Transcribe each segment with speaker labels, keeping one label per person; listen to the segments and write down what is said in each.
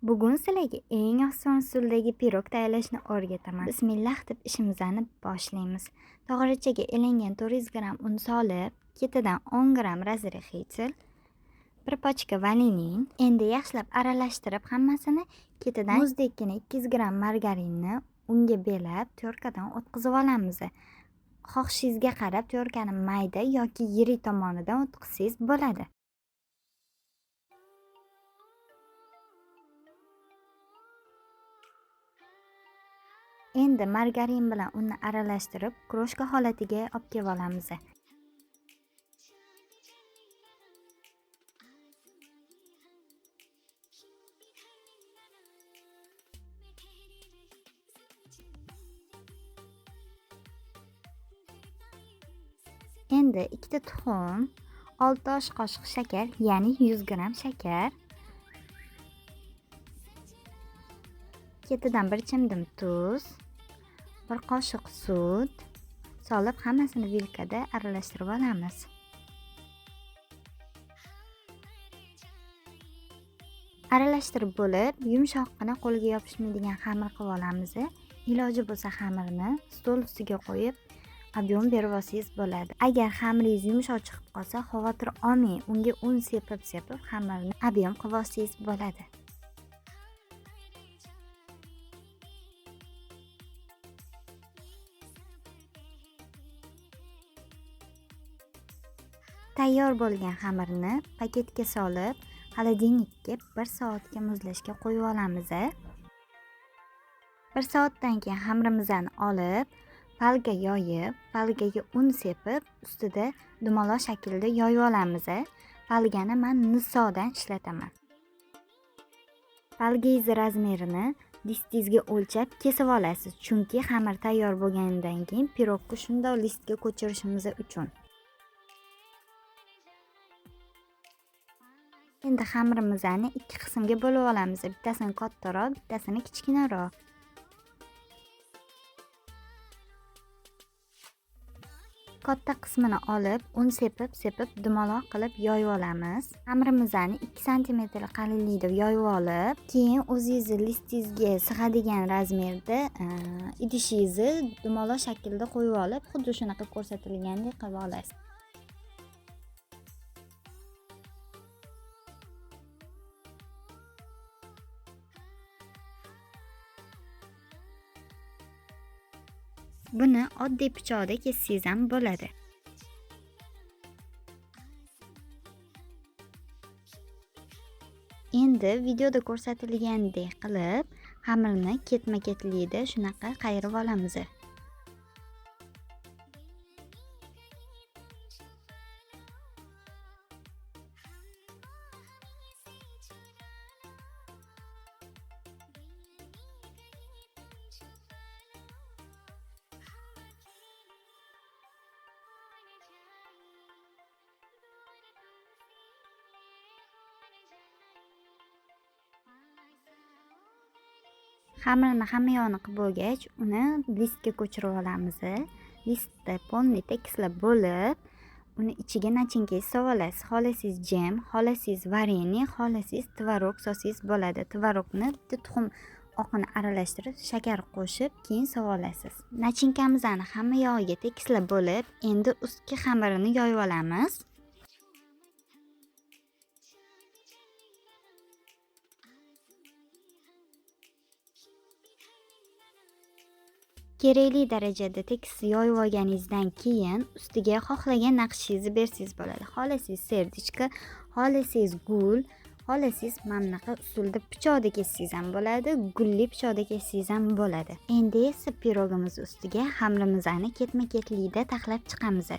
Speaker 1: Bugun sizlarga eng oson usuldagi pirog tayyorlashni o'rgataman. Bismillah deb ishimizni boshlaymiz. Tog'orachaga elengan 400 gram un solib, ketidan 10 gram razrexitsil, bir pochka vanilin. Endi yaxshilab aralashtirib hammasini ketidan muzdekkina 200 gram margarinni unga belab tyorkadan o'tkazib olamiz. Xohishingizga qarab tyorkani mayda yoki yirik tomonidan o'tkazsangiz bo'ladi. Endi margarin bilan unni aralashtirib, kroshka holatiga olib kelib olamiz. Endi ikkita tuxum, 6 osh qoshiq shakar, ya'ni 100 gram shakar, ketidan bir chimdim tuz, bir qoshiq sut solib hammasini vilkada aralashtirib olamiz. Aralashtirib bo'lib, yumshoqqina qo'lga yopishmaydigan xamir qilib olamiz. Iloji bo'lsa xamirni stol ustiga qo'yib, ob'yom berib olsangiz bo'ladi. Agar xamiringiz yumshoq chiqib qolsa, xavotir olmang, unga un sepib xamirni ob'yom qilib olsangiz bo'ladi. Tayyor bo'lgan xamirni paketga solib, xolodilnikka 1 soatga muzlashga qo'yib olamiz. 1 soatdan keyin xamirimizni olib, palga yoyib, palgaga un sepib, ustida dumaloq shaklda yoyib olamiz. Palgani men nisodan ishlataman. Palgangiz razmerini distingizga o'lchab kesib olasiz, chunki xamir tayyor bo'lgandan keyin pirogni shunday listga ko'chirishimiz uchun. Endi xamirimizni ikki qismga bo'lib olamiz. Bittasini kattaroq, bittasini kichkinaroq. Katta qismini olib, un sepib dumaloq qilib yoyib olamiz. Xamirimizni 2 sm qalinlikda yoyib olib, keyin o'zingiz listingizga sig'adigan razmerda idishingizni dumaloq shaklda qo'yib olib, xuddi shunaqa ko'rsatilgandek qilib olasiz. Buni oddiy pichoqda kessangiz ham bo'ladi. Endi videoda ko'rsatilgandek qilib, xamirni ketma-ketlikda shunaqa qayirib olamiz. Xamirni hamma yog'ini qilib bo'lgach, uni listga ko'chirib olamiz. Listda polni tekislab bo'lib, uni ichiga nachinka solib olasiz. Xohlasangiz jem, xohlasangiz vareniy, xohlasangiz tvorog solsangiz bo'ladi. Tvorogni bitta tuxum oqini aralashtirib, shakar qo'shib, keyin solib olasiz. Nachinkamizni hamma yog'iga tekislab bo'lib, endi ustki xamirini yoyib olamiz. Kerakli darajada tekis yoyib olganingizdan keyin ustiga xohlagan naqshingizni bersangiz bo'ladi. Xohlasangiz serdichka, xohlasangiz gul, xohlasangiz mamnaqa usulda pichoqda kessangiz ham bo'ladi, gulli pichoqda kessangiz ham bo'ladi. Endi esa pirogimiz ustiga xamirimizni ketma-ketlikda taxlab chiqamiz.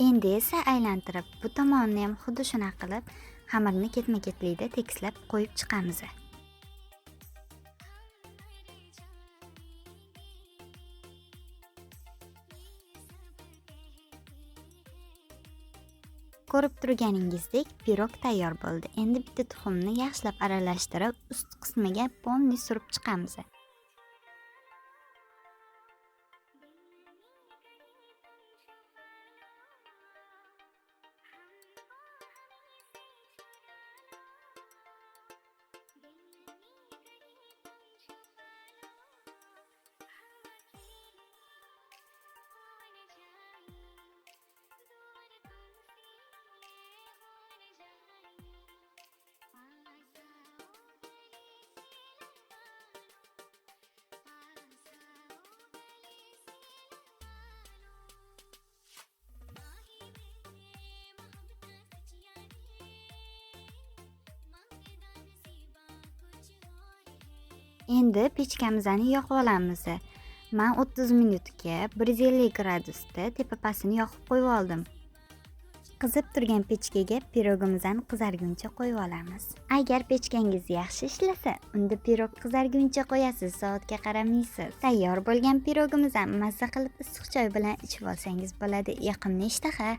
Speaker 1: Endi esa aylantirib, bu tomonni ham xuddi shunaqa qilib, xamirni ketma-ketlikda tekislab qo'yib chiqamiz. Ko'rib turganingizdek pirog tayyor bo'ldi. Endi bitta tuxumni yaxshilab aralashtirib, ust qismiga polni surib chiqamiz. Endi pechkamizni yoqib olamiz. Men 30 minutga 150 gradusda tepa-pastini yoqib qo'yib oldim. Qizib turgan pechkaga pirogimizni qizarguncha qo'yib olamiz. Agar pechkangiz yaxshi ishlasa, unda pirog qizarguncha qo'yasiz, soatga qaramaysiz. Tayyor bo'lgan pirogimizni mazza qilib issiq choy bilan ichib olsangiz bo'ladi. Yoqimli ishtaha.